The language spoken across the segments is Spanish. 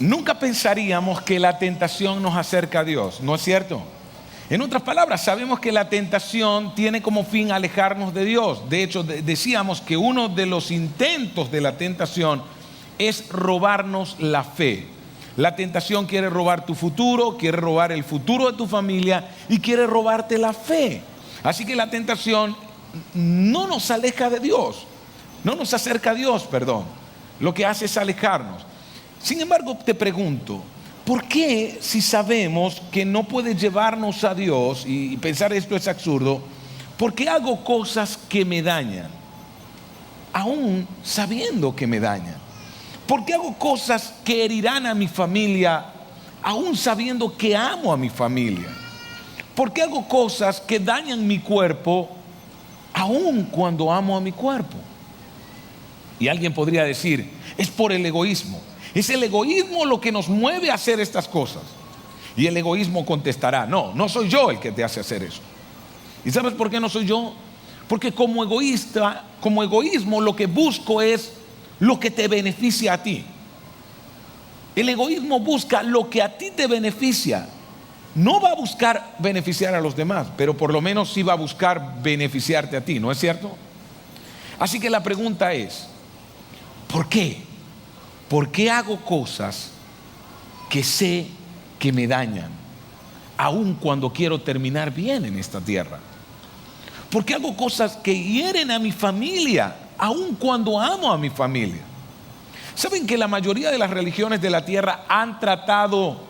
Nunca pensaríamos que la tentación nos acerca a Dios, ¿no es cierto? En otras palabras, sabemos que la tentación tiene como fin alejarnos de Dios. De hecho, decíamos que uno de los intentos de la tentación es robarnos la fe. La tentación quiere robar tu futuro, quiere robar el futuro de tu familia y quiere robarte la fe. Así que la tentación no nos aleja de Dios, no nos acerca a Dios, perdón. Lo que hace es alejarnos. Sin embargo, te pregunto, ¿por qué si sabemos que no puede llevarnos a Dios, y pensar esto es absurdo, por qué hago cosas que me dañan, aún sabiendo que me dañan? ¿Por qué hago cosas que herirán a mi familia, aún sabiendo que amo a mi familia? ¿Por qué hago cosas que dañan mi cuerpo, aún cuando amo a mi cuerpo? Y alguien podría decir, es por el egoísmo. Es el egoísmo lo que nos mueve a hacer estas cosas. Y el egoísmo contestará, no soy yo el que te hace hacer eso. ¿Y sabes por qué no soy yo? Porque como egoísta, como egoísmo, lo que busco es lo que te beneficia a ti. El egoísmo busca lo que a ti te beneficia. No va a buscar beneficiar a los demás, pero por lo menos sí va a buscar beneficiarte a ti, ¿no es cierto? Así que la pregunta es, ¿por qué? ¿Por qué hago cosas que sé que me dañan, aun cuando quiero terminar bien en esta tierra? ¿Por qué hago cosas que hieren a mi familia, aun cuando amo a mi familia? ¿Saben que la mayoría de las religiones de la tierra han tratado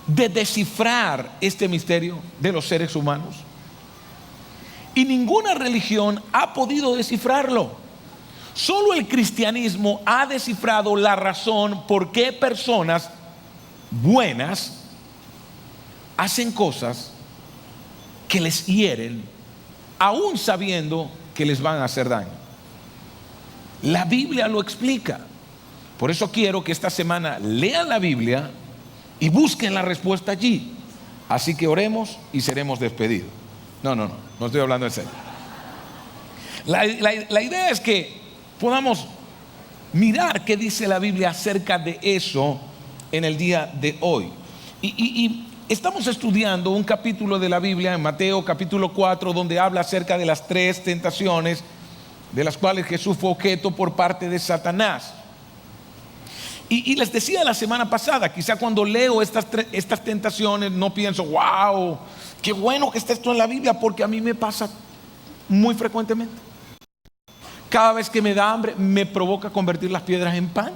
de descifrar este misterio de los seres humanos? Y ninguna religión ha podido descifrarlo. Solo el cristianismo ha descifrado la razón por qué personas buenas hacen cosas que les hieren, aún sabiendo que les van a hacer daño. La Biblia lo explica. Por eso quiero que esta semana lean la Biblia y busquen la respuesta allí. Así que oremos y seremos despedidos. No estoy hablando en serio. La idea es que podamos mirar qué dice la Biblia acerca de eso en el día de hoy. Y estamos estudiando un capítulo de la Biblia en Mateo capítulo 4, donde habla acerca de las 3 tentaciones de las cuales Jesús fue objeto por parte de Satanás. Y les decía la semana pasada, quizá cuando leo estas tentaciones no pienso, wow, qué bueno que está esto en la Biblia, porque a mí me pasa muy frecuentemente. Cada vez que me da hambre, me provoca convertir las piedras en pan.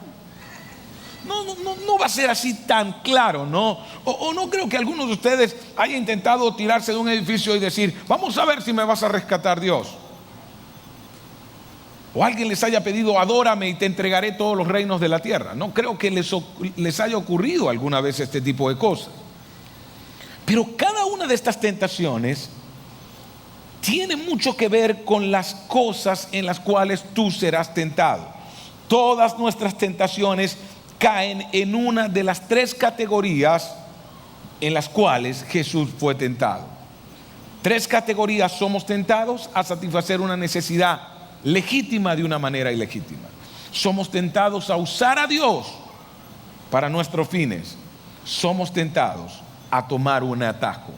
No va a ser así tan claro, ¿no? O no creo que algunos de ustedes haya intentado tirarse de un edificio y decir, vamos a ver si me vas a rescatar, Dios. O alguien les haya pedido, adórame y te entregaré todos los reinos de la tierra. No creo que les haya ocurrido alguna vez este tipo de cosas. Pero cada una de estas tentaciones tiene mucho que ver con las cosas en las cuales tú serás tentado. Todas nuestras tentaciones caen en una de las 3 categorías en las cuales Jesús fue tentado. 3 categorías somos tentados a satisfacer una necesidad legítima de una manera ilegítima. Somos tentados a usar a Dios para nuestros fines. Somos tentados a tomar un atajo.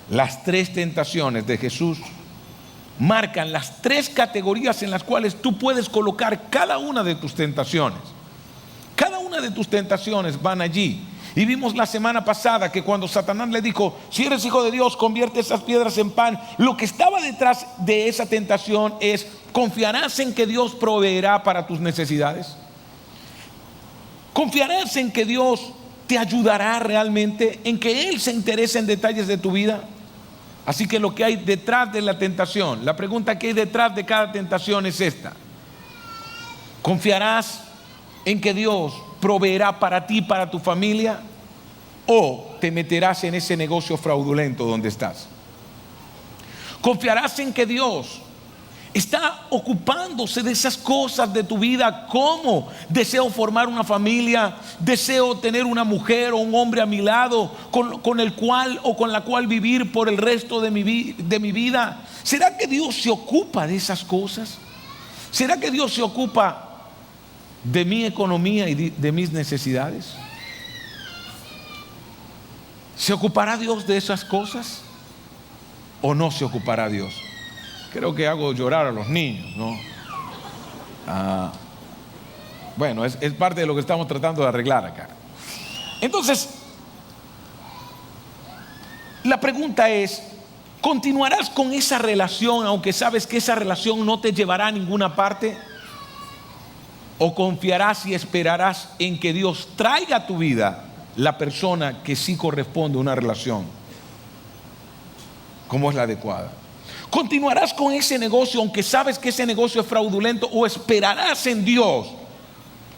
Las 3 tentaciones de Jesús marcan las 3 categorías en las cuales tú puedes colocar cada una de tus tentaciones. Cada una de tus tentaciones van allí. Y vimos la semana pasada que cuando Satanás le dijo, si eres hijo de Dios, convierte esas piedras en pan. Lo que estaba detrás de esa tentación es, ¿confiarás en que Dios proveerá para tus necesidades? ¿Confiarás en que Dios te ayudará realmente? ¿En que Él se interesa en detalles de tu vida? Así que lo que hay detrás de la tentación, la pregunta que hay detrás de cada tentación es esta: ¿confiarás en que Dios proveerá para ti, para tu familia? ¿O te meterás en ese negocio fraudulento donde estás? ¿Confiarás en que Dios está ocupándose de esas cosas de tu vida, como deseo formar una familia, deseo tener una mujer o un hombre a mi lado con el cual o con la cual vivir por el resto de mi vida? ¿Será que Dios se ocupa de esas cosas? ¿Será que Dios se ocupa de mi economía y de mis necesidades? ¿Se ocupará Dios de esas cosas o no se ocupará Dios? Creo que hago llorar a los niños, ¿no? Bueno, es parte de lo que estamos tratando de arreglar acá. Entonces, la pregunta es, ¿continuarás con esa relación aunque sabes que esa relación no te llevará a ninguna parte? ¿O confiarás y esperarás en que Dios traiga a tu vida la persona que sí corresponde a una relación como es la adecuada? ¿Continuarás con ese negocio aunque sabes que ese negocio es fraudulento? ¿O esperarás en Dios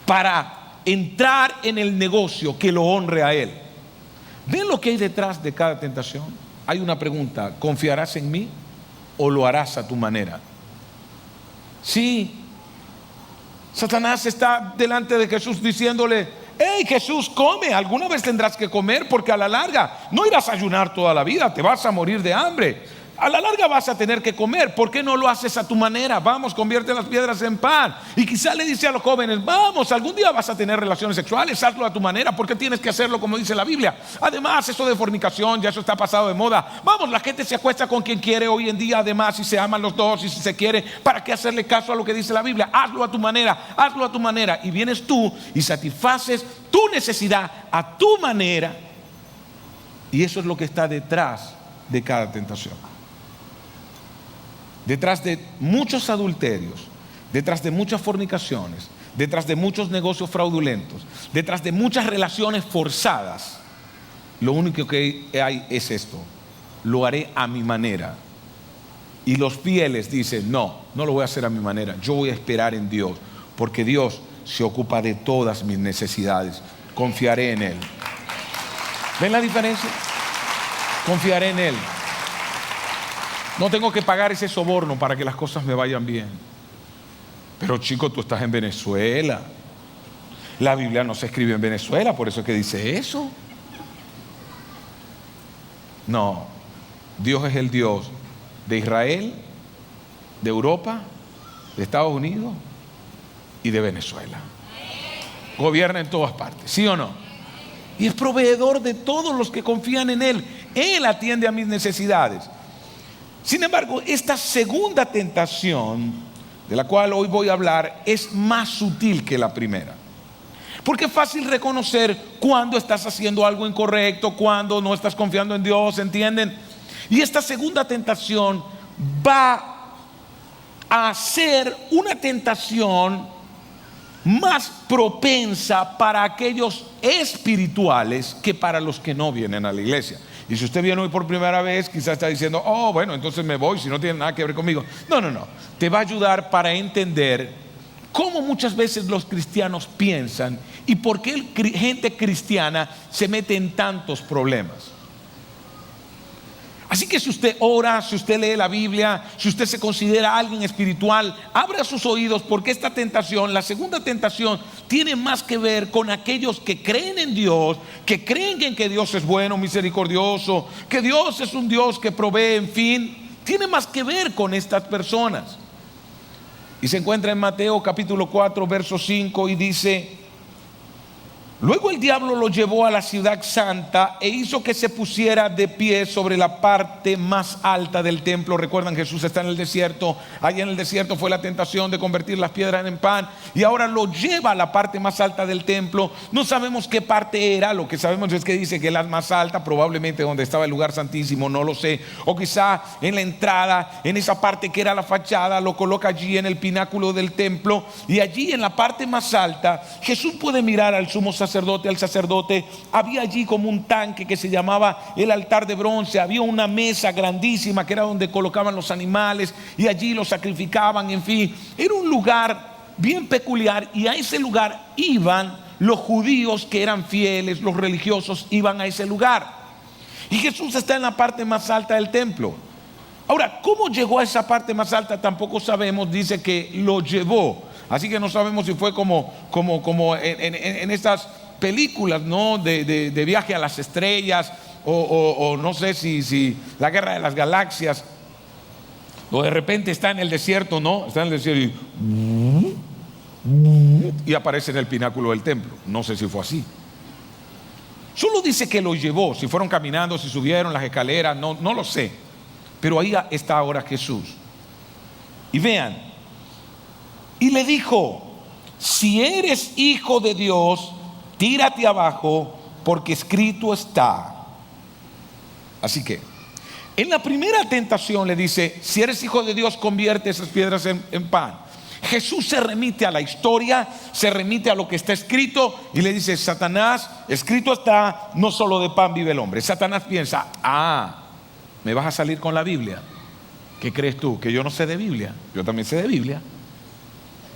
para entrar en el negocio que lo honre a Él? ¿Ven lo que hay detrás de cada tentación? Hay una pregunta: ¿confiarás en mí o lo harás a tu manera? Sí, Satanás está delante de Jesús diciéndole: hey Jesús, come, alguna vez tendrás que comer, porque a la larga no irás a ayunar toda la vida, te vas a morir de hambre. A la larga vas a tener que comer. ¿Por qué no lo haces a tu manera? Vamos, convierte las piedras en pan. Y quizá le dice a los jóvenes: vamos, algún día vas a tener relaciones sexuales, hazlo a tu manera. ¿Por qué tienes que hacerlo como dice la Biblia? Además, eso de fornicación, ya eso está pasado de moda. Vamos, la gente se acuesta con quien quiere hoy en día. Además, si se aman los dos y si se quiere, ¿para qué hacerle caso a lo que dice la Biblia? Hazlo a tu manera, hazlo a tu manera. Y vienes tú y satisfaces tu necesidad a tu manera. Y eso es lo que está detrás de cada tentación. Detrás de muchos adulterios, detrás de muchas fornicaciones, detrás de muchos negocios fraudulentos, detrás de muchas relaciones forzadas, lo único que hay es esto: lo haré a mi manera. Y los fieles dicen: no lo voy a hacer a mi manera, yo voy a esperar en Dios, porque Dios se ocupa de todas mis necesidades. Confiaré en Él. ¿Ven la diferencia? Confiaré en Él. No tengo que pagar ese soborno para que las cosas me vayan bien. Pero chico, tú estás en Venezuela. La Biblia no se escribe en Venezuela, por eso es que dice eso. No, Dios es el Dios de Israel, de Europa, de Estados Unidos y de Venezuela. Gobierna en todas partes, ¿sí o no? Y es proveedor de todos los que confían en Él. Él atiende a mis necesidades. Sin embargo, esta segunda tentación, de la cual hoy voy a hablar, es más sutil que la primera. Porque es fácil reconocer cuando estás haciendo algo incorrecto, cuando no estás confiando en Dios, ¿entienden? Y esta segunda tentación va a ser una tentación más propensa para aquellos espirituales que para los que no vienen a la iglesia. Y si usted viene hoy por primera vez, quizás está diciendo: oh, bueno, entonces me voy si no tiene nada que ver conmigo. No. Te va a ayudar para entender cómo muchas veces los cristianos piensan y por qué gente cristiana se mete en tantos problemas. Así que si usted ora, si usted lee la Biblia, si usted se considera alguien espiritual, abra sus oídos, porque esta tentación, la segunda tentación, tiene más que ver con aquellos que creen en Dios, que creen en que Dios es bueno, misericordioso, que Dios es un Dios que provee, en fin, tiene más que ver con estas personas. Y se encuentra en Mateo capítulo 4, verso 5, y dice: Luego el diablo lo llevó a la ciudad santa e hizo que se pusiera de pie sobre la parte más alta del templo. Recuerdan, Jesús está en el desierto. Allá en el desierto fue la tentación de convertir las piedras en pan, y ahora lo lleva a la parte más alta del templo. No sabemos qué parte era. Lo que sabemos es que dice que es la más alta, probablemente donde estaba el lugar santísimo, no lo sé. O quizá en la entrada, en esa parte que era la fachada, lo coloca allí en el pináculo del templo. Y allí en la parte más alta Jesús puede mirar al sumo sacerdote, al sacerdote. Había allí como un tanque que se llamaba el altar de bronce. Había una mesa grandísima que era donde colocaban los animales y allí los sacrificaban. En fin, era un lugar bien peculiar, y a ese lugar iban los judíos que eran fieles, los religiosos iban a ese lugar. Y Jesús está en la parte más alta del templo. Ahora, ¿cómo llegó a esa parte más alta? Tampoco sabemos. Dice que lo llevó. Así que no sabemos si fue como en estas películas, ¿no? de viaje a las estrellas, o no sé si la guerra de las galaxias, o de repente está en el desierto, ¿no? Está en el desierto y aparece en el pináculo del templo. No sé si fue así. Solo dice que lo llevó. Si fueron caminando, si subieron las escaleras, no lo sé. Pero ahí está ahora Jesús. Y vean, y le dijo: si eres hijo de Dios, tírate abajo, porque escrito está. Así que en la primera tentación le dice: si eres hijo de Dios, convierte esas piedras en pan. Jesús se remite a la historia, se remite a lo que está escrito y le dice: Satanás, escrito está, no solo de pan vive el hombre. Satanás piensa: me vas a salir con la Biblia. ¿Qué crees tú? ¿Que yo no sé de Biblia? Yo también sé de Biblia.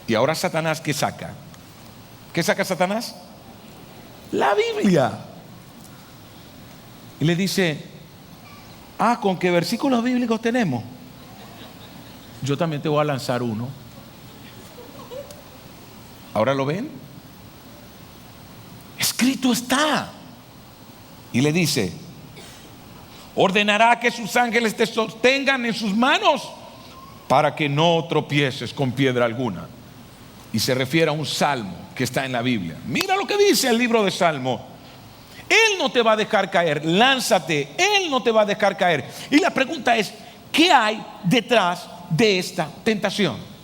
Y ahora Satanás, ¿qué saca? ¿Qué saca Satanás? La Biblia. Y le dice: ¿con qué versículos bíblicos tenemos? Yo también te voy a lanzar uno. ¿Ahora lo ven? Escrito está. Y le dice: ordenará que sus ángeles te sostengan en sus manos para que no tropieces con piedra alguna. Y se refiere a un salmo que está en la Biblia. Mira lo que dice el libro de Salmo: Él no te va a dejar caer, lánzate, Él no te va a dejar caer. Y la pregunta es: ¿qué hay detrás de esta tentación?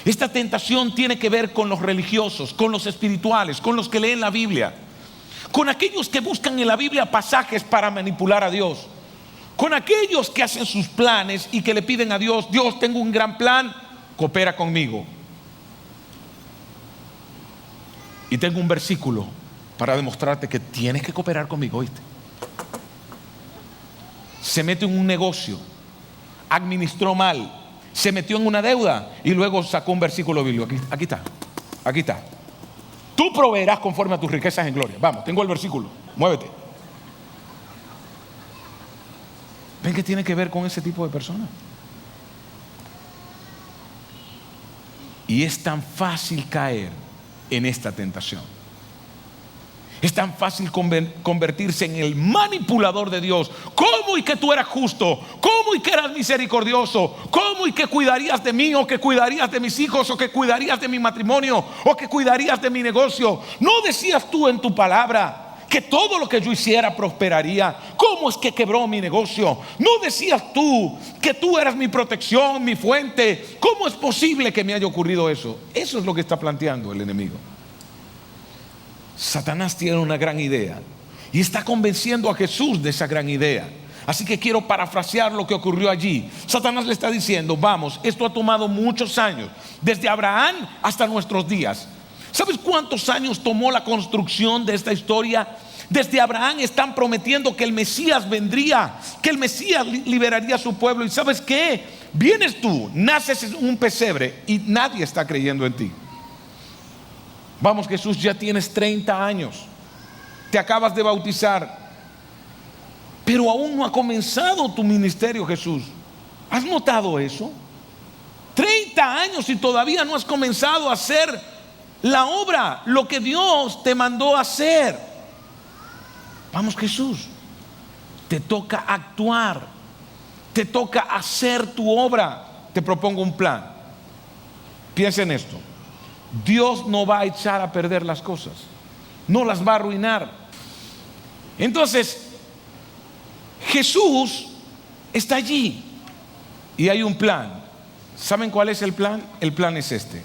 Esta tentación tiene que ver con los religiosos, con los espirituales, con los que leen la Biblia, con aquellos que buscan en la Biblia pasajes para manipular a Dios, con aquellos que hacen sus planes y que le piden a Dios: Dios, tengo un gran plan, coopera conmigo. Y tengo un versículo para demostrarte que tienes que cooperar conmigo, ¿oíste? Se mete en un negocio, administró mal, se metió en una deuda y luego sacó un versículo bíblico. Aquí está. Tú proveerás conforme a tus riquezas en gloria. Vamos, tengo el versículo, muévete. ¿Ven que tiene que ver con ese tipo de personas? Y es tan fácil caer en esta tentación. Es tan fácil convertirse en el manipulador de Dios. ¿Cómo y que tú eras justo? ¿Cómo y que eras misericordioso? ¿Cómo y que cuidarías de mí? ¿O que cuidarías de mis hijos? ¿O que cuidarías de mi matrimonio? ¿O que cuidarías de mi negocio? ¿No decías tú en tu palabra que todo lo que yo hiciera prosperaría? ¿Cómo es que quebró mi negocio? ¿No decías tú que tú eras mi protección, mi fuente? ¿Cómo es posible que me haya ocurrido eso? Eso es lo que está planteando el enemigo. Satanás tiene una gran idea y está convenciendo a Jesús de esa gran idea. Así que quiero parafrasear lo que ocurrió allí. Satanás le está diciendo: vamos, esto ha tomado muchos años, desde Abraham hasta nuestros días. ¿Sabes cuántos años tomó la construcción de esta historia? Desde Abraham están prometiendo que el Mesías vendría, que el Mesías liberaría a su pueblo. ¿Y sabes qué? Vienes tú, naces en un pesebre y nadie está creyendo en ti. Vamos, Jesús, ya tienes 30 años, te acabas de bautizar, pero aún no ha comenzado tu ministerio, Jesús. ¿Has notado eso? 30 años y todavía no has comenzado a hacer la obra, lo que Dios te mandó a hacer. Vamos, Jesús, te toca actuar, te toca hacer tu obra. Te propongo un plan. Piensa en esto: Dios no va a echar a perder las cosas. no las va a arruinar. Entonces, Jesús está allí y hay un plan. ¿Saben cuál es el plan? El plan es este: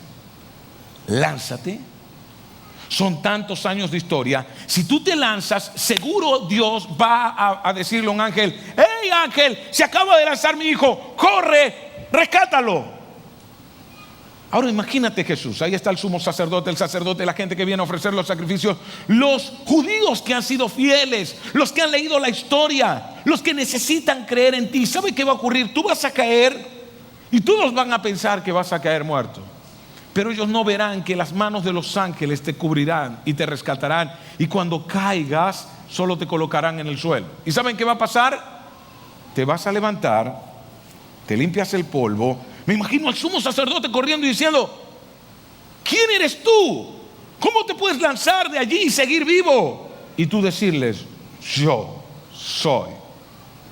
lánzate. Son tantos años de historia. Si tú te lanzas, seguro Dios va a decirle a un ángel: hey ángel, se acaba de lanzar mi hijo, corre, rescátalo. Ahora imagínate Jesús, ahí está el sumo sacerdote, la gente que viene a ofrecer los sacrificios, los judíos que han sido fieles, los que han leído la historia, los que necesitan creer en ti. ¿Sabe qué va a ocurrir? Tú vas a caer y todos van a pensar que vas a caer muerto. Pero ellos no verán que las manos de los ángeles te cubrirán y te rescatarán. Y cuando caigas, solo te colocarán en el suelo. ¿Y saben qué va a pasar? Te vas a levantar, te limpias el polvo. Me imagino al sumo sacerdote corriendo y diciendo: ¿quién eres tú? ¿Cómo te puedes lanzar de allí y seguir vivo? Y tú decirles: yo soy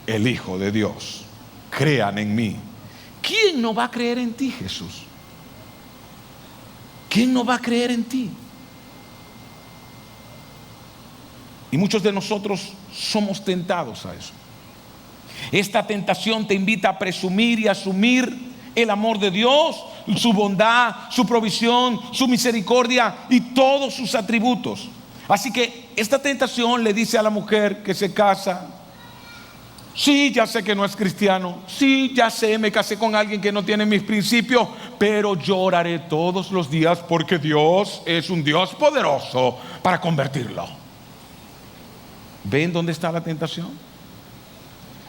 el Hijo de Dios. Crean en mí. ¿Quién no va a creer en ti, Jesús? ¿Quién no va a creer en ti? Y muchos de nosotros somos tentados a eso. Esta tentación te invita a presumir y asumir el amor de Dios, su bondad, su provisión, su misericordia y todos sus atributos. Así que esta tentación le dice a la mujer que se casa: sí, ya sé que no es cristiano, sí, ya sé, me casé con alguien que no tiene mis principios, pero yo oraré todos los días porque Dios es un Dios poderoso para convertirlo. ¿Ven dónde está la tentación?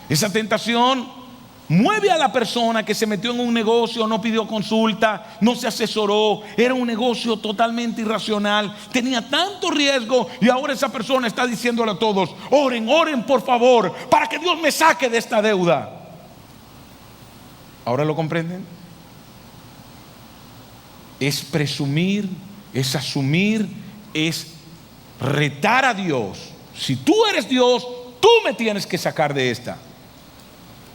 Esa tentación mueve a la persona que se metió en un negocio, no pidió consulta, no se asesoró, era un negocio totalmente irracional, tenía tanto riesgo, y ahora esa persona está diciéndole a todos: oren, oren por favor, para que Dios me saque de esta deuda. ¿Ahora lo comprenden? Es presumir, es asumir, es retar a Dios. Si tú eres Dios, tú me tienes que sacar de esta.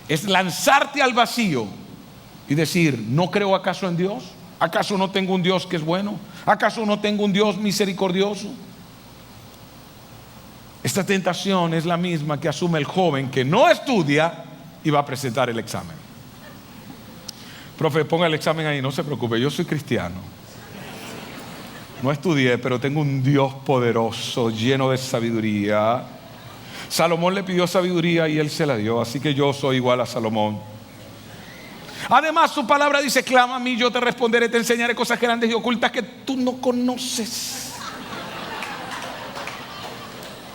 Es lanzarte al vacío y decir: ¿no creo acaso en Dios? ¿Acaso no tengo un Dios que es bueno? ¿Acaso no tengo un Dios misericordioso? Esta tentación es la misma que asume el joven que no estudia y va a presentar el examen. Profe, ponga el examen ahí, no se preocupe, yo soy cristiano. No estudié, pero tengo un Dios poderoso, lleno de sabiduría. Salomón le pidió sabiduría y él se la dio, así que yo soy igual a Salomón. Además, su palabra dice: clama a mí, yo te responderé, te enseñaré cosas grandes y ocultas que tú no conoces.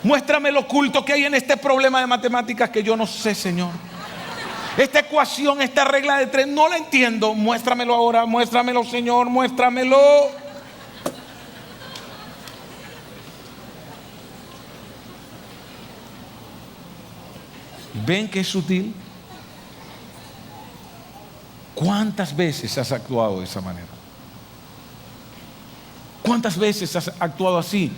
Muéstrame lo oculto que hay en este problema de matemáticas que yo no sé, Señor. Esta ecuación, esta regla de 3, no la entiendo. Muéstramelo ahora, muéstramelo, Señor, muéstramelo. ¿Ven que es sutil? ¿Cuántas veces has actuado de esa manera? ¿Cuántas veces has actuado así?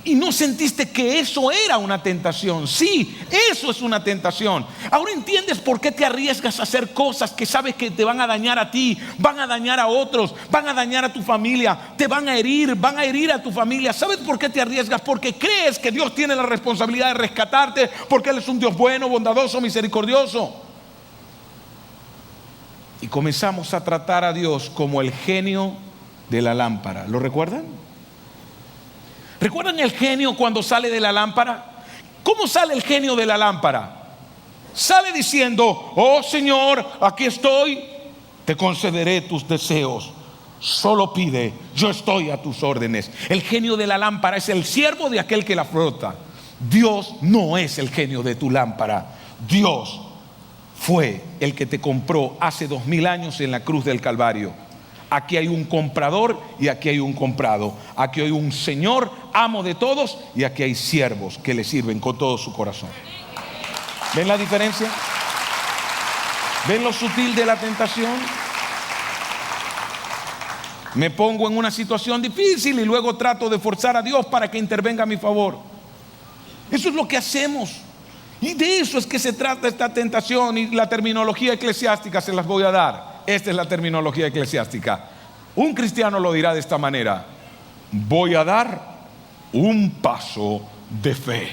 Y no sentiste que eso era una tentación. Sí, eso es una tentación. Ahora entiendes por qué te arriesgas a hacer cosas que sabes que te van a dañar a ti, van a dañar a otros, van a dañar a tu familia, te van a herir a tu familia. ¿Sabes por qué te arriesgas? Porque crees que Dios tiene la responsabilidad de rescatarte, porque Él es un Dios bueno, bondadoso, misericordioso. Y comenzamos a tratar a Dios como el genio de la lámpara. ¿Lo recuerdan? ¿Recuerdan el genio cuando sale de la lámpara? ¿Cómo sale el genio de la lámpara? Sale diciendo: oh Señor, aquí estoy, te concederé tus deseos, solo pide, yo estoy a tus órdenes. El genio de la lámpara es el siervo de aquel que la frota. Dios no es el genio de tu lámpara. Dios fue el que te compró hace 2000 años en la cruz del Calvario. Aquí hay un comprador y aquí hay un comprado. Aquí hay un Señor, amo de todos, y aquí hay siervos que le sirven con todo su corazón. ¿Ven la diferencia? ¿Ven lo sutil de la tentación? Me pongo en una situación difícil y luego trato de forzar a Dios para que intervenga a mi favor. Eso es lo que hacemos. Y de eso es que se trata esta tentación. Y la terminología eclesiástica se las voy a dar. Esta es la terminología eclesiástica. Un cristiano lo dirá de esta manera: voy a dar un paso de fe.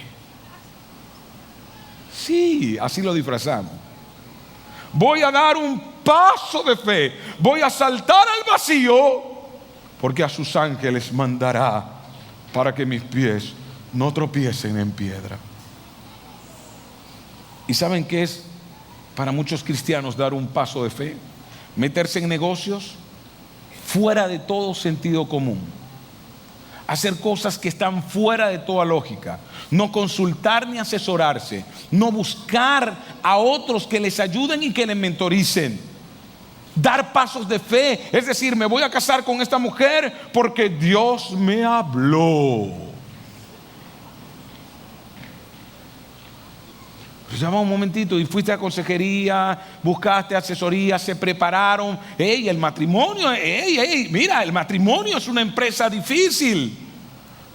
Sí, así lo disfrazamos. Voy a dar un paso de fe. Voy a saltar al vacío, porque a sus ángeles mandará para que mis pies no tropiecen en piedra. ¿Y saben qué es para muchos cristianos dar un paso de fe? Meterse en negocios fuera de todo sentido común. Hacer cosas que están fuera de toda lógica. No consultar ni asesorarse. No buscar a otros que les ayuden y que les mentoricen. Dar pasos de fe. Es decir, me voy a casar con esta mujer porque Dios me habló. Pues llama un momentito y fuiste a consejería, buscaste asesoría, se prepararon. El matrimonio, mira, el matrimonio es una empresa difícil.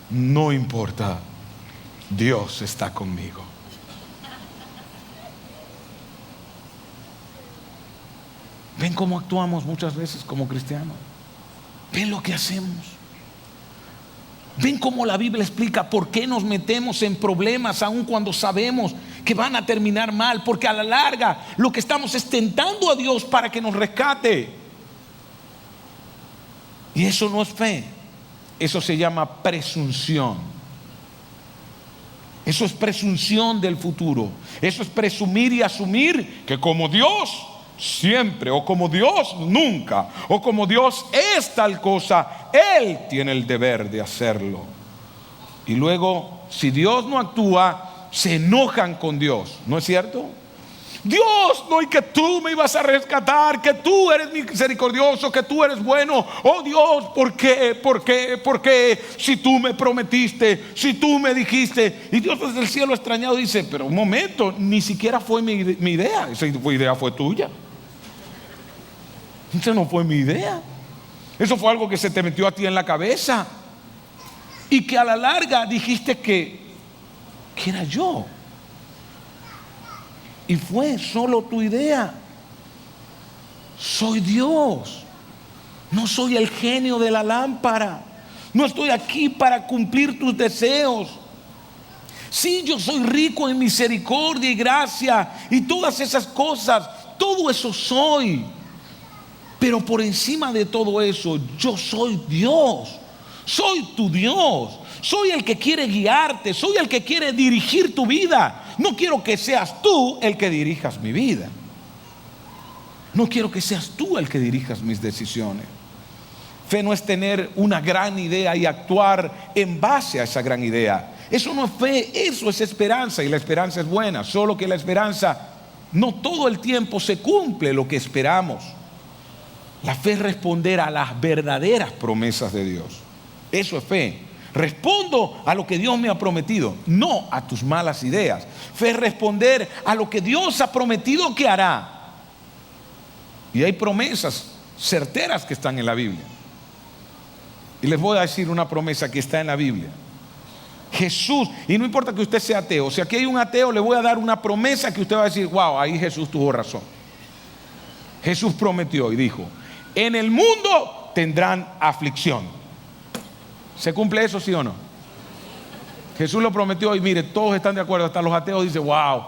No importa, Dios está conmigo. ¿Ven cómo actuamos muchas veces como cristianos? ¿Ven lo que hacemos? ¿Ven cómo la Biblia explica por qué nos metemos en problemas aun cuando sabemos que van a terminar mal? Porque a la larga lo que estamos es tentando a Dios para que nos rescate. Y eso no es fe. Eso se llama presunción. Eso es presunción del futuro. Eso es presumir y asumir que como Dios siempre, o como Dios nunca, o como Dios es tal cosa, Él tiene el deber de hacerlo. Y luego, si Dios no actúa, se enojan con Dios, ¿no es cierto? Dios, no, y que tú me ibas a rescatar, que tú eres misericordioso, que tú eres bueno. Oh Dios, ¿por qué? ¿Por qué? ¿Por qué? Si tú me prometiste, si tú me dijiste. Y Dios desde el cielo extrañado dice, pero un momento, ni siquiera fue mi idea. Esa idea fue tuya. Esa no fue mi idea. Eso fue algo que se te metió a ti en la cabeza y que a la larga dijiste que era yo. Y fue solo tu idea. Soy Dios. No soy el genio de la lámpara. No estoy aquí para cumplir tus deseos. Sí, yo soy rico en misericordia y gracia y todas esas cosas. Todo eso soy. Pero por encima de todo eso, yo soy Dios. Soy tu Dios. Soy el que quiere guiarte. Soy el que quiere dirigir tu vida. No quiero que seas tú el que dirijas mi vida. No quiero que seas tú el que dirijas mis decisiones. Fe no es tener una gran idea y actuar en base a esa gran idea. Eso no es fe, eso es esperanza. Y la esperanza es buena. Solo que la esperanza no todo el tiempo se cumple lo que esperamos. La fe es responder a las verdaderas promesas de Dios. Eso es fe. Respondo a lo que Dios me ha prometido, no a tus malas ideas. Fe es responder a lo que Dios ha prometido que hará. Y hay promesas certeras que están en la Biblia. Y les voy a decir una promesa que está en la Biblia. Jesús, y no importa que usted sea ateo, si aquí hay un ateo, le voy a dar una promesa que usted va a decir, wow, ahí Jesús tuvo razón. Jesús prometió y dijo, en el mundo tendrán aflicción. ¿Se cumple eso, sí o no? Jesús lo prometió y mire, todos están de acuerdo, hasta los ateos dicen, wow,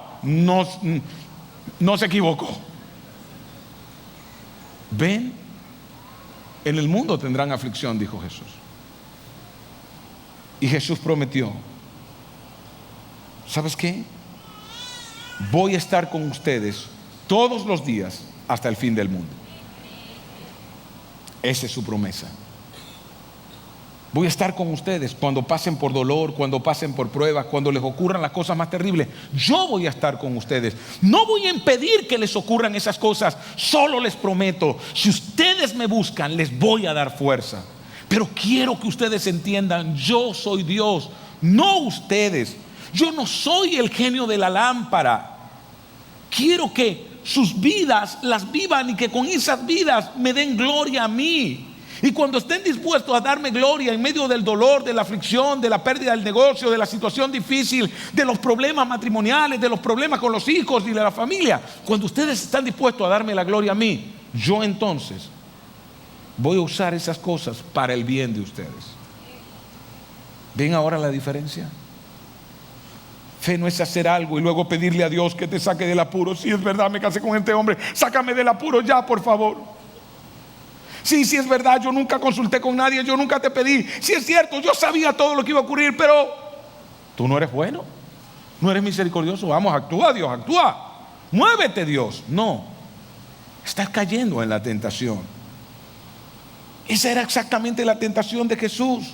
no se equivocó. Ven, en el mundo tendrán aflicción, dijo Jesús. Y Jesús prometió, ¿sabes qué? Voy a estar con ustedes todos los días hasta el fin del mundo. Esa es su promesa. Voy a estar con ustedes cuando pasen por dolor, cuando pasen por pruebas, cuando les ocurran las cosas más terribles. Yo voy a estar con ustedes. No voy a impedir que les ocurran esas cosas. Solo les prometo, si ustedes me buscan, les voy a dar fuerza. Pero quiero que ustedes entiendan, yo soy Dios, no ustedes. Yo no soy el genio de la lámpara. Quiero que sus vidas las vivan y que con esas vidas me den gloria a mí. Y cuando estén dispuestos a darme gloria en medio del dolor, de la aflicción, de la pérdida del negocio, de la situación difícil, de los problemas matrimoniales, de los problemas con los hijos y de la familia, cuando ustedes están dispuestos a darme la gloria a mí, yo entonces voy a usar esas cosas para el bien de ustedes. ¿Ven ahora la diferencia? Fe no es hacer algo y luego pedirle a Dios que te saque del apuro. Si es verdad, me casé con este hombre, sácame del apuro ya, por favor. Sí, es verdad, yo nunca consulté con nadie, yo nunca te pedí. Sí, es cierto, yo sabía todo lo que iba a ocurrir, pero tú no eres bueno, no eres misericordioso. Vamos, actúa, Dios, actúa. Muévete, Dios. No, estás cayendo en la tentación. Esa era exactamente la tentación de Jesús.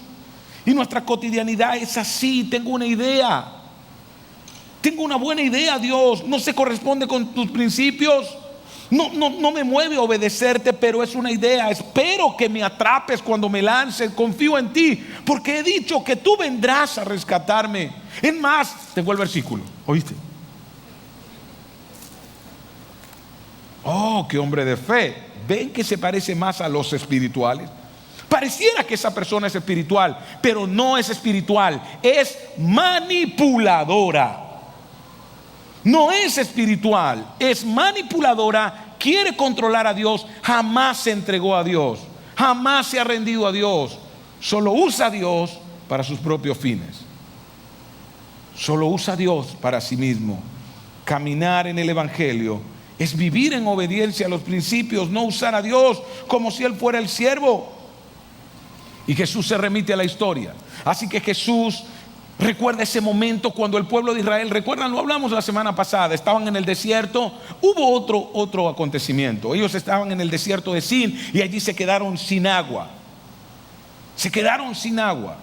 Y nuestra cotidianidad es así. Tengo una idea, tengo una buena idea, Dios, no se corresponde con tus principios. No me mueve a obedecerte, pero es una idea. Espero que me atrapes cuando me lances. Confío en ti, porque he dicho que tú vendrás a rescatarme. Es más, tengo el versículo, ¿oíste? Oh, qué hombre de fe. ¿Ven que se parece más a los espirituales? Pareciera que esa persona es espiritual, pero no es espiritual, es manipuladora. No es espiritual, es manipuladora, quiere controlar a Dios, jamás se entregó a Dios, jamás se ha rendido a Dios, solo usa a Dios para sus propios fines, solo usa a Dios para sí mismo. Caminar en el Evangelio es vivir en obediencia a los principios, no usar a Dios como si Él fuera el siervo. Y Jesús se remite a la historia, así que Jesús recuerda ese momento cuando el pueblo de Israel, recuerdan, lo hablamos la semana pasada, estaban en el desierto. Hubo otro acontecimiento. Ellos estaban en el desierto de Sin y allí se quedaron sin agua. Se quedaron sin agua.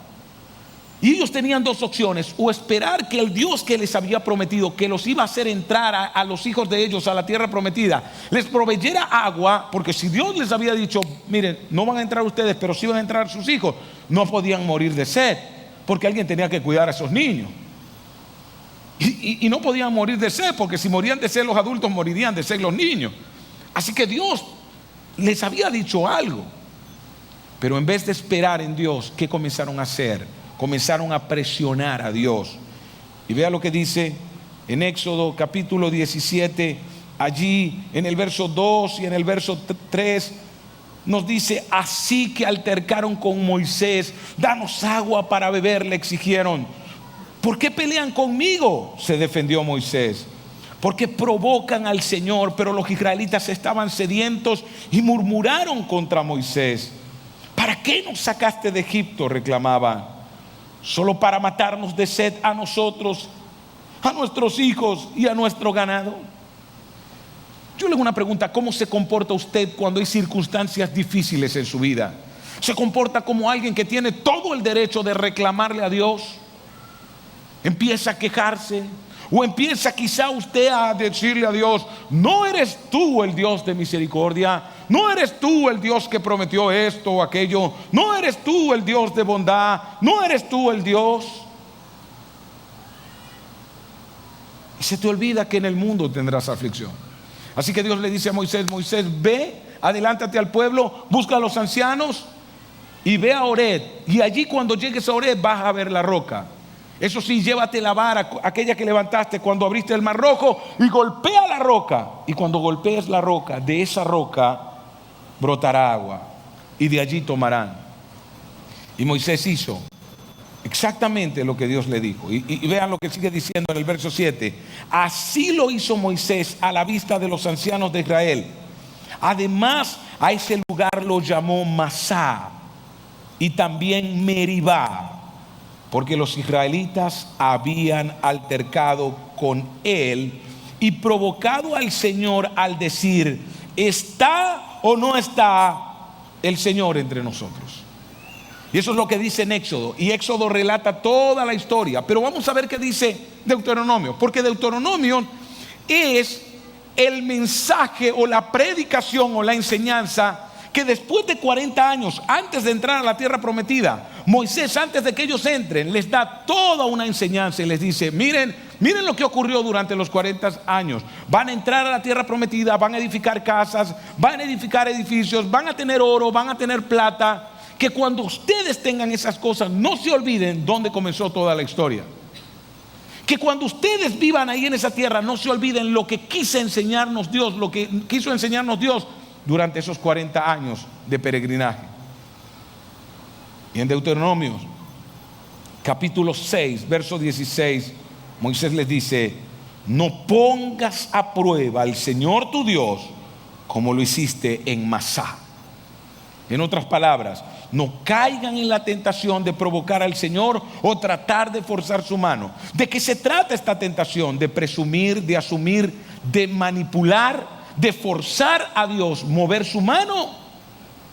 Y ellos tenían dos opciones: o esperar que el Dios que les había prometido, que los iba a hacer entrar a los hijos de ellos a la tierra prometida, les proveyera agua, porque si Dios les había dicho, miren, no van a entrar ustedes, pero sí van a entrar sus hijos, no podían morir de sed, porque alguien tenía que cuidar a esos niños. Y no podían morir de sed, porque si morían de sed los adultos, morirían de sed los niños. Así que Dios les había dicho algo. Pero en vez de esperar en Dios, ¿qué comenzaron a hacer? Comenzaron a presionar a Dios. Y vea lo que dice en Éxodo capítulo 17, allí en el verso 2 y en el verso 3. Nos dice: así que altercaron con Moisés. Danos agua para beber, le exigieron. ¿Por qué pelean conmigo?, se defendió Moisés. Porque provocan al Señor. Pero los israelitas estaban sedientos y murmuraron contra Moisés. ¿Para qué nos sacaste de Egipto?, reclamaban. ¿Solo para matarnos de sed a nosotros, a nuestros hijos y a nuestro ganado? Yo le hago una pregunta: ¿cómo se comporta usted cuando hay circunstancias difíciles en su vida? ¿Se comporta como alguien que tiene todo el derecho de reclamarle a Dios? ¿Empieza a quejarse? ¿O empieza quizá usted a decirle a Dios: no eres tú el Dios de misericordia, no eres tú el Dios que prometió esto o aquello, no eres tú el Dios de bondad, no eres tú el Dios? Y se te olvida que en el mundo tendrás aflicción. Así que Dios le dice a Moisés: Moisés, ve, adelántate al pueblo, busca a los ancianos y ve a Horeb. Y allí, cuando llegues a Horeb, vas a ver la roca. Eso sí, llévate la vara, aquella que levantaste cuando abriste el mar rojo, y golpea la roca. Y cuando golpees la roca, de esa roca brotará agua, y de allí tomarán. Y Moisés hizo exactamente lo que Dios le dijo. Y vean lo que sigue diciendo en el verso 7. Así lo hizo Moisés a la vista de los ancianos de Israel. Además, a ese lugar lo llamó Masá y también Meribá, porque los israelitas habían altercado con él y provocado al Señor al decir: ¿está o no está el Señor entre nosotros? Y eso es lo que dice en Éxodo. Y Éxodo relata toda la historia. Pero vamos a ver qué dice Deuteronomio. Porque Deuteronomio es el mensaje o la predicación o la enseñanza que después de 40 años, antes de entrar a la tierra prometida, Moisés, antes de que ellos entren, les da toda una enseñanza y les dice: miren lo que ocurrió durante los 40 años. Van a entrar a la tierra prometida, van a edificar casas, van a edificar edificios, van a tener oro, van a tener plata. Que cuando ustedes tengan esas cosas, no se olviden dónde comenzó toda la historia. Que cuando ustedes vivan ahí en esa tierra, no se olviden lo que quiso enseñarnos Dios, lo que quiso enseñarnos Dios durante esos 40 años de peregrinaje. Y en Deuteronomio capítulo 6, verso 16, Moisés les dice: no pongas a prueba al Señor tu Dios como lo hiciste en Masá. En otras palabras, no caigan en la tentación de provocar al Señor o tratar de forzar su mano. ¿De qué se trata esta tentación? De presumir, de asumir, de manipular, de forzar a Dios mover su mano,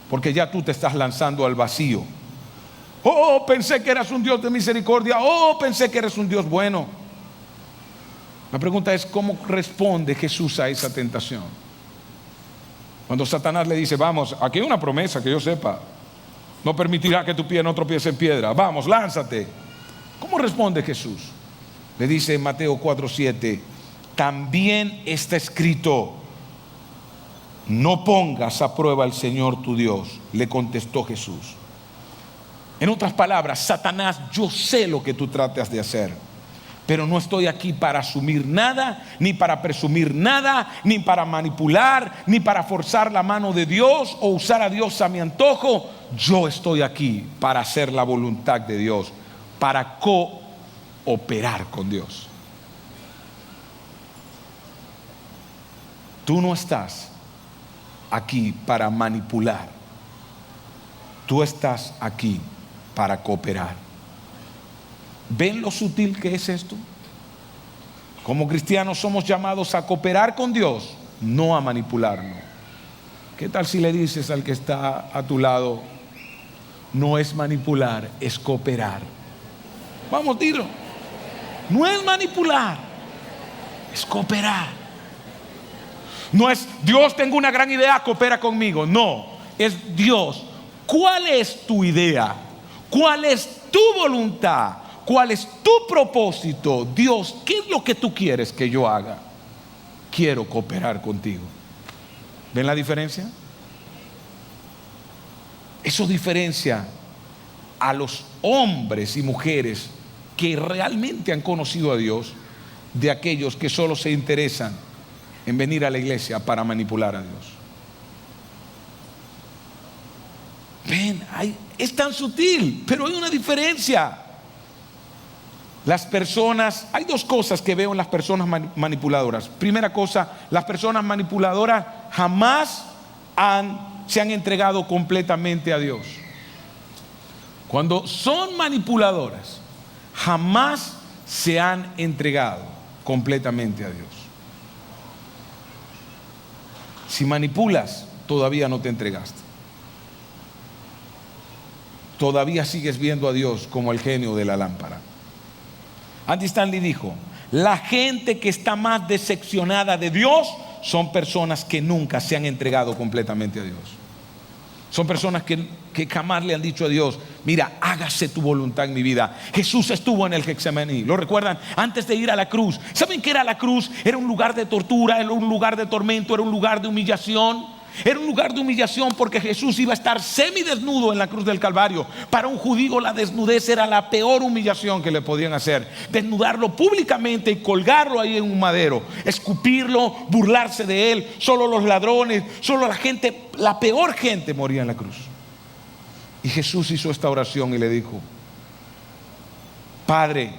porque ya tú te estás lanzando al vacío. Oh, pensé que eras un Dios de misericordia. Oh, pensé que eres un Dios bueno. La pregunta es: ¿cómo responde Jesús a esa tentación? Cuando Satanás le dice: vamos, aquí hay una promesa que yo sepa, no permitirá que tu pie no tropiece en piedra, vamos, lánzate. ¿Cómo responde Jesús? Le dice en Mateo 4:7: también está escrito, no pongas a prueba al Señor tu Dios. Le contestó Jesús. En otras palabras: Satanás, yo sé lo que tú tratas de hacer, pero no estoy aquí para asumir nada, ni para presumir nada, ni para manipular, ni para forzar la mano de Dios o usar a Dios a mi antojo. Yo estoy aquí para hacer la voluntad de Dios, para cooperar con Dios. Tú no estás aquí para manipular, tú estás aquí para cooperar. ¿Ven lo sutil que es esto? Como cristianos somos llamados a cooperar con Dios, no a manipularnos. ¿Qué tal si le dices al que está a tu lado: no es manipular, es cooperar? Vamos, dilo. No es manipular, es cooperar. No es: Dios, tengo una gran idea, coopera conmigo. No, es: Dios, ¿cuál es tu idea? ¿Cuál es tu voluntad? ¿Cuál es tu propósito? Dios, ¿qué es lo que tú quieres que yo haga? Quiero cooperar contigo. ¿Ven la diferencia? Eso diferencia a los hombres y mujeres que realmente han conocido a Dios de aquellos que solo se interesan en venir a la iglesia para manipular a Dios. Ven, es tan sutil, pero hay una diferencia. Las personas, hay dos cosas que veo en las personas manipuladoras. Primera cosa: las personas manipuladoras jamás se han entregado completamente a Dios. Cuando son manipuladoras, jamás se han entregado completamente a Dios. Si manipulas, todavía no te entregaste. Todavía sigues viendo a Dios como el genio de la lámpara. Andy Stanley dijo: la gente que está más decepcionada de Dios son personas que nunca se han entregado completamente a Dios. Son personas que jamás le han dicho a Dios: mira, hágase tu voluntad en mi vida. Jesús estuvo en el Getsemaní, ¿lo recuerdan? Antes de ir a la cruz. ¿Saben qué era la cruz? Era un lugar de tortura, era un lugar de tormento, era un lugar de humillación. Era un lugar de humillación porque Jesús iba a estar semidesnudo en la cruz del Calvario. Para un judío la desnudez era la peor humillación que le podían hacer. Desnudarlo públicamente y colgarlo ahí en un madero, escupirlo, burlarse de él. Solo los ladrones, solo la gente, la peor gente moría en la cruz. Y Jesús hizo esta oración y le dijo: Padre,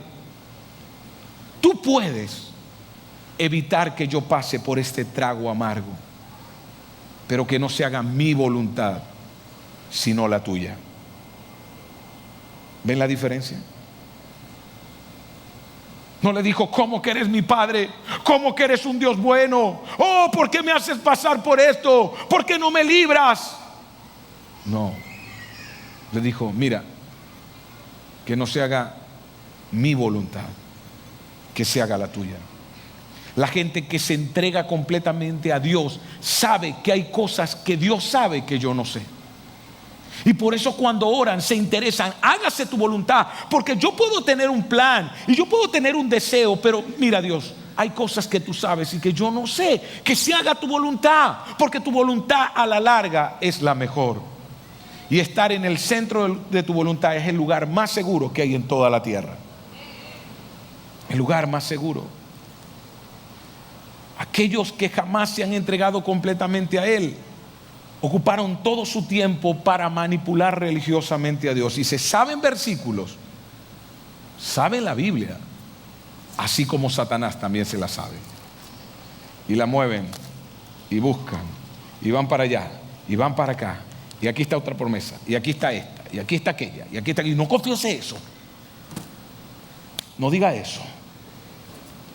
tú puedes evitar que yo pase por este trago amargo, pero que no se haga mi voluntad sino la tuya. ¿Ven la diferencia? No le dijo: ¿cómo que eres mi padre? ¿Cómo que eres un Dios bueno? Oh, ¿por qué me haces pasar por esto? ¿Por qué no me libras? No, le dijo: mira, que no se haga mi voluntad, que se haga la tuya. La gente que se entrega completamente a Dios sabe que hay cosas que Dios sabe que yo no sé. Y por eso cuando oran se interesan: hágase tu voluntad. Porque yo puedo tener un plan y yo puedo tener un deseo, pero mira, Dios, hay cosas que tú sabes y que yo no sé. Que se haga tu voluntad, porque tu voluntad a la larga es la mejor. Y estar en el centro de tu voluntad es el lugar más seguro que hay en toda la tierra. El lugar más seguro. Aquellos que jamás se han entregado completamente a Él ocuparon todo su tiempo para manipular religiosamente a Dios. Y se saben versículos saben la Biblia, así como Satanás también se la sabe. Y la mueven, y buscan, y van para allá, y van para acá. Y aquí está otra promesa, y aquí está esta, y aquí está aquella, y aquí está aquella. Y no confiese eso. No diga eso.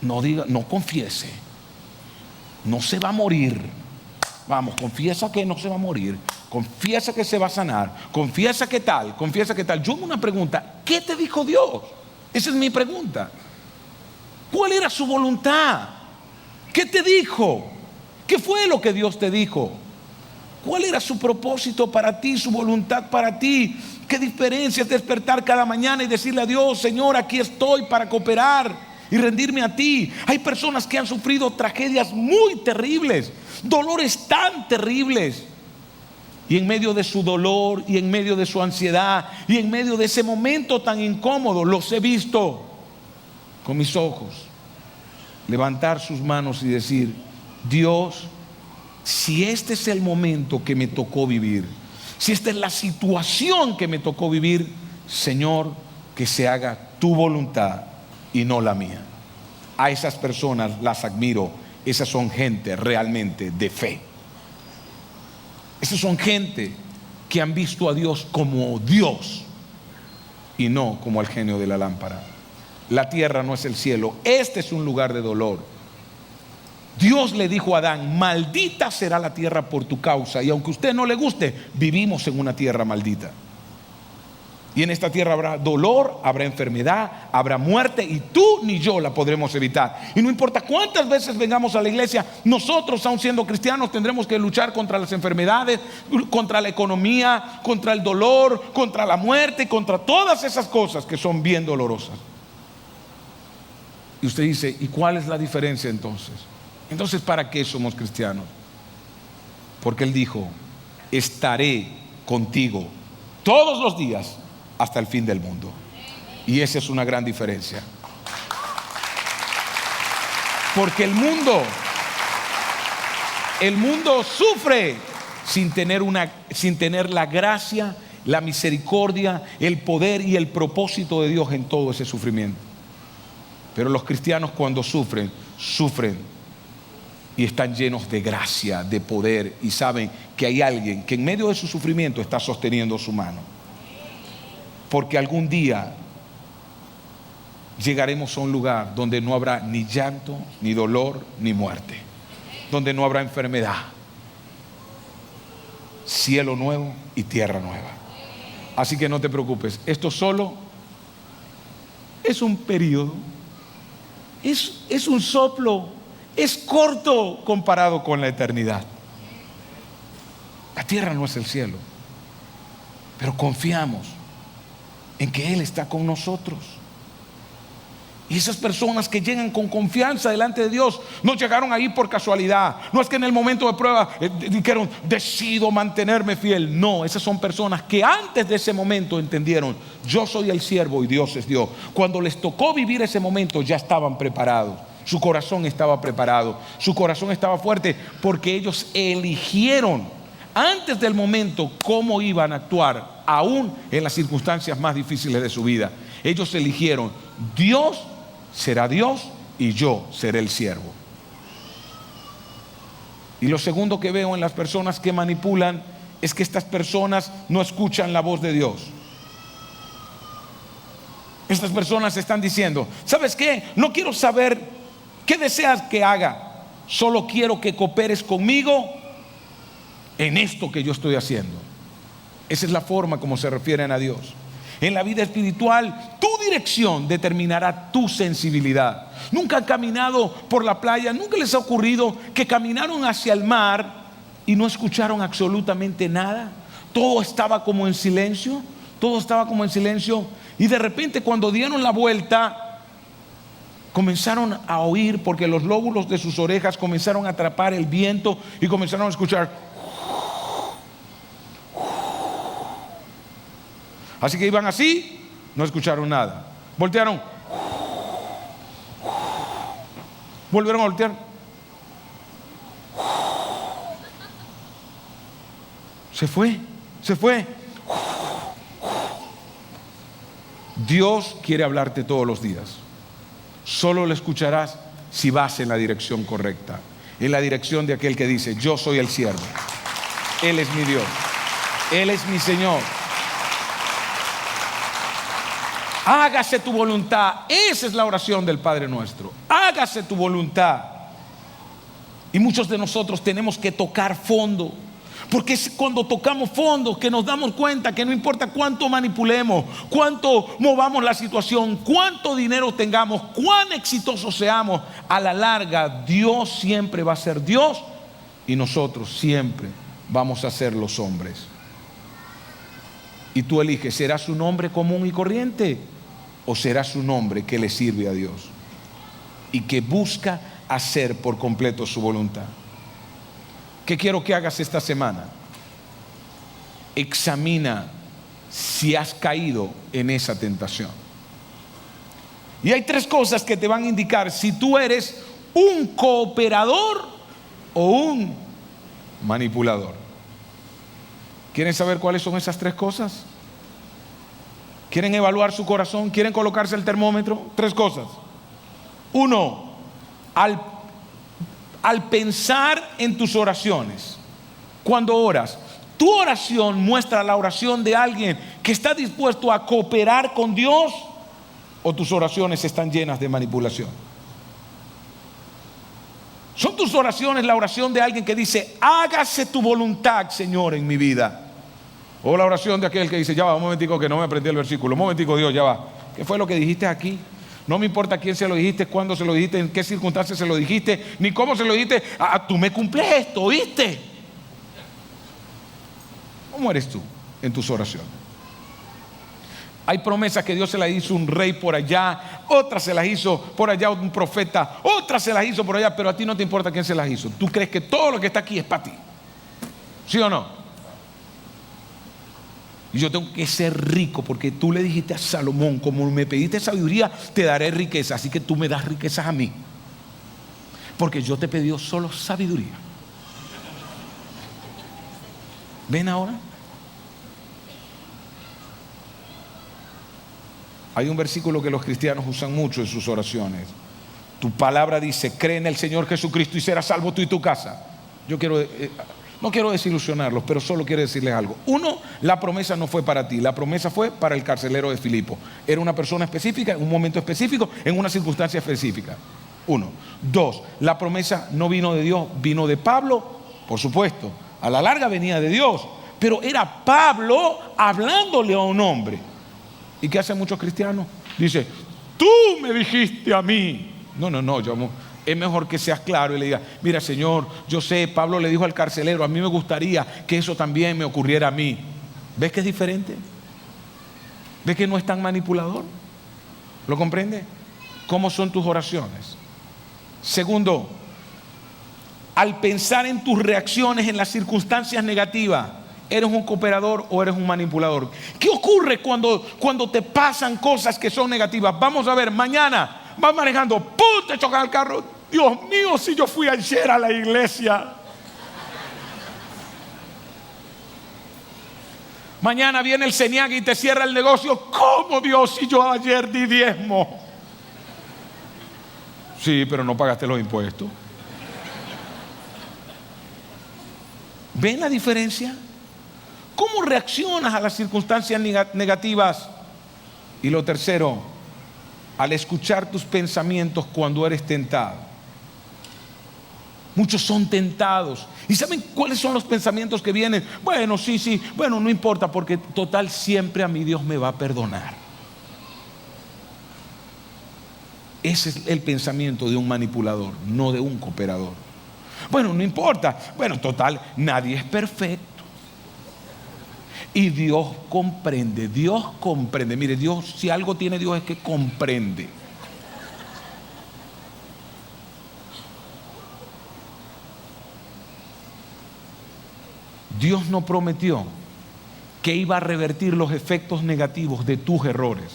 No confiese. No se va a morir. Vamos, confiesa que no se va a morir. Confiesa que se va a sanar. Confiesa que tal, confiesa que tal. Yo hago una pregunta: ¿qué te dijo Dios? Esa es mi pregunta. ¿Cuál era su voluntad? ¿Qué te dijo? ¿Qué fue lo que Dios te dijo? ¿Cuál era su propósito para ti, su voluntad para ti? ¿Qué diferencia es despertar cada mañana y decirle a Dios: Señor, aquí estoy para cooperar y rendirme a ti? Hay personas que han sufrido tragedias muy terribles, dolores tan terribles, y en medio de su dolor, y en medio de su ansiedad, y en medio de ese momento tan incómodo, los he visto con mis ojos levantar sus manos y decir: Dios, si este es el momento que me tocó vivir, si esta es la situación que me tocó vivir, Señor, que se haga tu voluntad y no la mía. A esas personas las admiro. Esas son gente realmente de fe. Esas son gente que han visto a Dios como Dios y no como el genio de la lámpara. La tierra no es el cielo. Este es un lugar de dolor. Dios le dijo a Adán: maldita será la tierra por tu causa. Y aunque a usted no le guste, vivimos en una tierra maldita. Y en esta tierra habrá dolor, habrá enfermedad, habrá muerte, y tú ni yo la podremos evitar. Y no importa cuántas veces vengamos a la iglesia, nosotros, aun siendo cristianos, tendremos que luchar contra las enfermedades, contra la economía, contra el dolor, contra la muerte, contra todas esas cosas que son bien dolorosas. Y usted dice: ¿y cuál es la diferencia entonces? Entonces, ¿para qué somos cristianos? Porque Él dijo: estaré contigo todos los días hasta el fin del mundo. Y esa es una gran diferencia. Porque el mundo sufre sin tener la gracia, la misericordia, el poder y el propósito de Dios en todo ese sufrimiento. Pero los cristianos, cuando sufren y están llenos de gracia, de poder, y saben que hay alguien que en medio de su sufrimiento está sosteniendo su mano. Porque algún día llegaremos a un lugar donde no habrá ni llanto, ni dolor, ni muerte, donde no habrá enfermedad. Cielo nuevo y tierra nueva. Así que no te preocupes, esto solo es un periodo, es un soplo, es corto comparado con la eternidad. La tierra no es el cielo, pero confiamos en que Él está con nosotros. Y esas personas que llegan con confianza delante de Dios no llegaron ahí por casualidad. No es que en el momento de prueba dijeron: decido mantenerme fiel. No, esas son personas que antes de ese momento entendieron: yo soy el siervo y Dios es Dios. Cuando les tocó vivir ese momento, ya estaban preparados. Su corazón estaba preparado, su corazón estaba fuerte, porque ellos eligieron antes del momento cómo iban a actuar, aún en las circunstancias más difíciles de su vida. Ellos eligieron: Dios será Dios y yo seré el siervo. Y lo segundo que veo en las personas que manipulan es que estas personas no escuchan la voz de Dios. Estas personas están diciendo: ¿sabes qué? No quiero saber qué deseas que haga, solo quiero que cooperes conmigo en esto que yo estoy haciendo. Esa es la forma como se refieren a Dios. En la vida espiritual, tu dirección determinará tu sensibilidad. Nunca han caminado por la playa, nunca les ha ocurrido que caminaron hacia el mar y no escucharon absolutamente nada. Todo estaba como en silencio, y de repente, cuando dieron la vuelta, comenzaron a oír, porque los lóbulos de sus orejas comenzaron a atrapar el viento y comenzaron a escuchar. Así que iban así, no escucharon nada. Voltearon, volvieron a voltear. Se fue. Dios quiere hablarte todos los días. Solo lo escucharás si vas en la dirección correcta, en la dirección de aquel que dice: yo soy el siervo, Él es mi Dios, Él es mi Señor. Hágase tu voluntad. Esa es la oración del Padre nuestro. Hágase tu voluntad. Y muchos de nosotros tenemos que tocar fondo, porque es cuando tocamos fondo que nos damos cuenta que no importa cuánto manipulemos, cuánto movamos la situación, cuánto dinero tengamos, cuán exitosos seamos, a la larga Dios siempre va a ser Dios y nosotros siempre vamos a ser los hombres. Y tú eliges: ¿serás un hombre común y corriente o serás un hombre que le sirve a Dios y que busca hacer por completo su voluntad? ¿Qué quiero que hagas esta semana? Examina si has caído en esa tentación. Y hay 3 cosas que te van a indicar si tú eres un cooperador o un manipulador. ¿Quieren saber cuáles son esas 3 cosas? ¿Quieren evaluar su corazón? ¿Quieren colocarse el termómetro? 3 cosas. 1. Al pensar en tus oraciones, cuando oras, tu oración muestra la oración de alguien que está dispuesto a cooperar con Dios, o tus oraciones están llenas de manipulación. ¿Son tus oraciones la oración de alguien que dice: hágase tu voluntad, Señor, en mi vida? O la oración de aquel que dice: ya va, un momentico que no me aprendí el versículo, un momentico, Dios, ya va, ¿qué fue lo que dijiste aquí? No me importa a quién se lo dijiste, cuándo se lo dijiste, en qué circunstancias se lo dijiste, ni cómo se lo dijiste. Tú me cumples esto, ¿oíste? ¿Cómo eres tú en tus oraciones? Hay promesas que Dios se las hizo un rey por allá, otras se las hizo por allá un profeta, otras se las hizo por allá, pero a ti no te importa quién se las hizo. Tú crees que todo lo que está aquí es para ti, ¿sí o no? Y yo tengo que ser rico porque tú le dijiste a Salomón: como me pediste sabiduría, te daré riqueza. Así que tú me das riquezas a mí, porque yo te he pedido solo sabiduría. ¿Ven ahora? Hay un versículo que los cristianos usan mucho en sus oraciones. Tu palabra dice: cree en el Señor Jesucristo y serás salvo tú y tu casa. No quiero desilusionarlos, pero solo quiero decirles algo. 1, la promesa no fue para ti, la promesa fue para el carcelero de Filipo. Era una persona específica, en un momento específico, en una circunstancia específica. 1. 2, la promesa no vino de Dios, vino de Pablo, por supuesto. A la larga venía de Dios, pero era Pablo hablándole a un hombre. ¿Y qué hacen muchos cristianos? Dice: tú me dijiste a mí. No, es mejor que seas claro y le digas: mira, Señor, yo sé, Pablo le dijo al carcelero, a mí me gustaría que eso también me ocurriera a mí. ¿Ves que es diferente? ¿Ves que no es tan manipulador? ¿Lo comprende? ¿Cómo son tus oraciones? Segundo, al pensar en tus reacciones en las circunstancias negativas, ¿eres un cooperador o eres un manipulador? ¿Qué ocurre cuando te pasan cosas que son negativas? Vamos a ver, mañana vas manejando, ¡pum!, te chocan el carro. Dios mío, si yo fui ayer a la iglesia. Mañana viene el CENIAC y te cierra el negocio. ¿Cómo, Dios, si yo ayer di diezmo? Sí, pero no pagaste los impuestos. ¿Ven la diferencia? ¿Cómo reaccionas a las circunstancias negativas? Y lo tercero, al escuchar tus pensamientos cuando eres tentado. Muchos son tentados. ¿Y saben cuáles son los pensamientos que vienen? Bueno, sí, bueno, no importa, porque total siempre a mí Dios me va a perdonar. Ese es el pensamiento de un manipulador, no de un cooperador. Bueno, no importa. Bueno, total, nadie es perfecto. Y Dios comprende. Mire, Dios, si algo tiene Dios es que comprende. Dios no prometió que iba a revertir los efectos negativos de tus errores.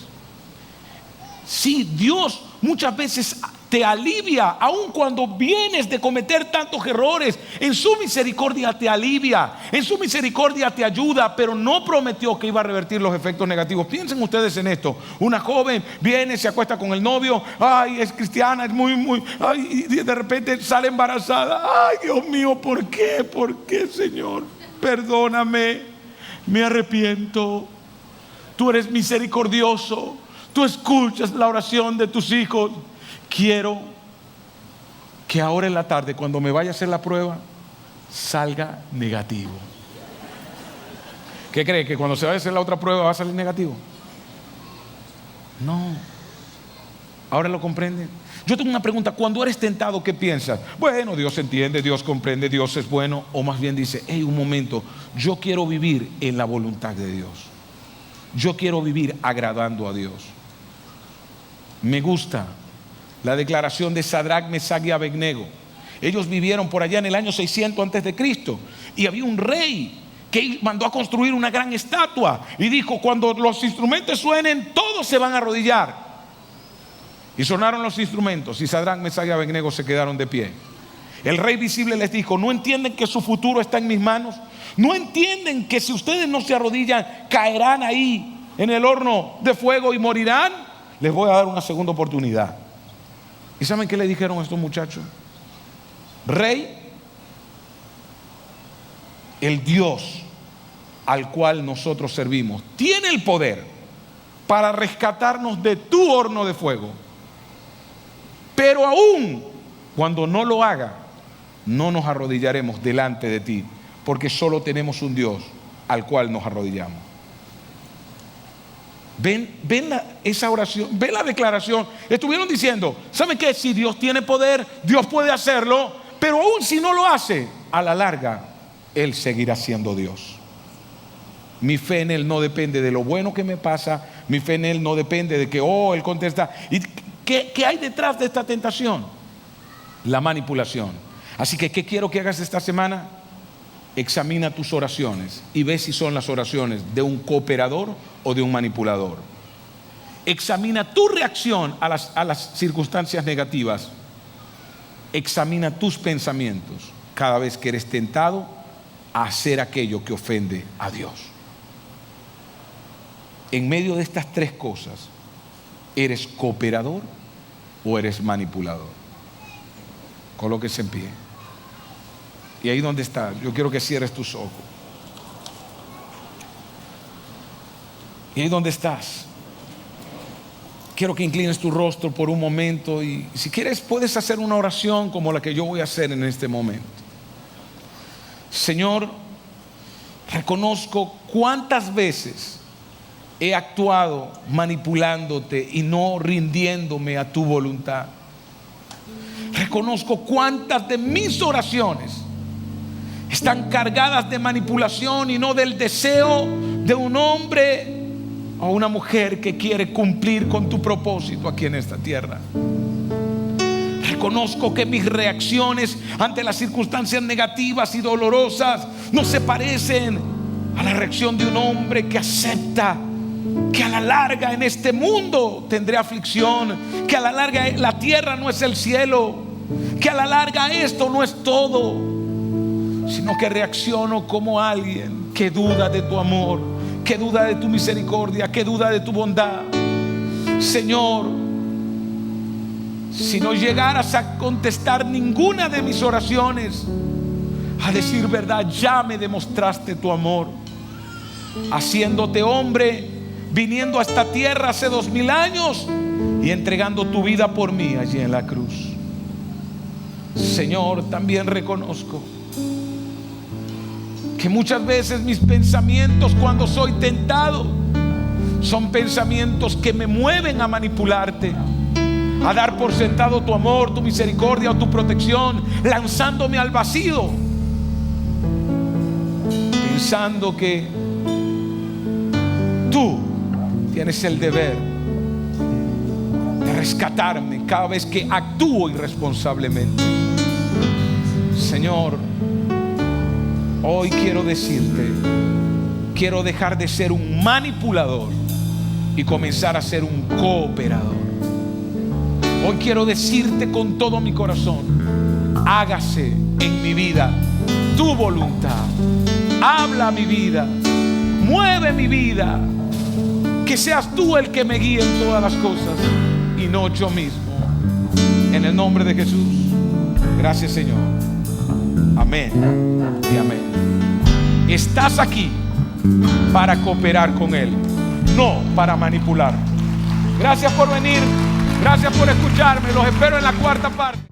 Sí, Dios muchas veces te alivia, aun cuando vienes de cometer tantos errores. En su misericordia te alivia, en su misericordia te ayuda, pero no prometió que iba a revertir los efectos negativos. Piensen ustedes en esto: una joven viene, se acuesta con el novio, ay, es cristiana, es muy, ay, y de repente sale embarazada. Ay, Dios mío, ¿por qué? ¿Por qué, Señor? Perdóname, me arrepiento. Tú eres misericordioso, tú escuchas la oración de tus hijos. Quiero que ahora en la tarde, cuando me vaya a hacer la prueba, salga negativo. ¿Qué cree? ¿Que cuando se vaya a hacer la otra prueba va a salir negativo? No. ¿Ahora lo comprenden? Yo tengo una pregunta: cuando eres tentado, ¿qué piensas? Bueno, Dios entiende, Dios comprende, Dios es bueno. O más bien dice: hey, un momento, yo quiero vivir en la voluntad de Dios. Yo quiero vivir agradando a Dios. Me gusta la declaración de Sadrac, Mesach y Abednego. Ellos vivieron por allá en el año 600 antes de Cristo, y había un rey que mandó a construir una gran estatua y dijo: cuando los instrumentos suenen, todos se van a arrodillar. Y sonaron los instrumentos, y Sadrac, Mesach y Abednego se quedaron de pie. El rey visible les dijo: ¿no entienden que su futuro está en mis manos? ¿No entienden que si ustedes no se arrodillan, caerán ahí en el horno de fuego y morirán? Les voy a dar una segunda oportunidad. ¿Y saben qué le dijeron a estos muchachos? Rey, el Dios al cual nosotros servimos tiene el poder para rescatarnos de tu horno de fuego, pero aún cuando no lo haga, no nos arrodillaremos delante de ti, porque solo tenemos un Dios al cual nos arrodillamos. Ven esa oración, ven la declaración. Estuvieron diciendo: ¿saben qué? Si Dios tiene poder, Dios puede hacerlo, pero aún si no lo hace, a la larga Él seguirá siendo Dios. Mi fe en Él no depende de lo bueno que me pasa. Mi fe en Él no depende de que Él contesta. ¿Y qué hay detrás de esta tentación? La manipulación. Así que, ¿qué quiero que hagas esta semana? Examina tus oraciones y ve si son las oraciones de un cooperador o de un manipulador. Examina tu reacción a las circunstancias negativas. Examina tus pensamientos cada vez que eres tentado a hacer aquello que ofende a Dios. En medio de estas tres cosas, ¿eres cooperador o eres manipulador? Colóquese en pie. Y ahí donde estás, yo quiero que cierres tus ojos. Y ahí donde estás, quiero que inclines tu rostro por un momento, y si quieres puedes hacer una oración como la que yo voy a hacer en este momento. Señor, reconozco cuántas veces he actuado manipulándote y no rindiéndome a tu voluntad. Reconozco cuántas de mis oraciones están cargadas de manipulación y no del deseo de un hombre o una mujer que quiere cumplir con tu propósito aquí en esta tierra. Reconozco que mis reacciones ante las circunstancias negativas y dolorosas no se parecen a la reacción de un hombre que acepta que a la larga en este mundo tendré aflicción, que a la larga la tierra no es el cielo, que a la larga esto no es todo, sino que reacciono como alguien que duda de tu amor, que duda de tu misericordia, que duda de tu bondad. Señor, si no llegaras a contestar ninguna de mis oraciones, a decir verdad, ya me demostraste tu amor, haciéndote hombre, viniendo a esta tierra hace 2000 años y entregando tu vida por mí allí en la cruz. Señor, también reconozco que muchas veces mis pensamientos cuando soy tentado son pensamientos que me mueven a manipularte, a dar por sentado tu amor, tu misericordia o tu protección, lanzándome al vacío, pensando que tú tienes el deber de rescatarme cada vez que actúo irresponsablemente. Señor, hoy quiero decirte, quiero dejar de ser un manipulador y comenzar a ser un cooperador. Hoy quiero decirte con todo mi corazón: hágase en mi vida tu voluntad. Habla mi vida, mueve mi vida, que seas tú el que me guíe en todas las cosas y no yo mismo. En el nombre de Jesús. Gracias, Señor. Amén y amén. Estás aquí para cooperar con Él, no para manipular. Gracias por venir. Gracias por escucharme. Los espero en la cuarta parte.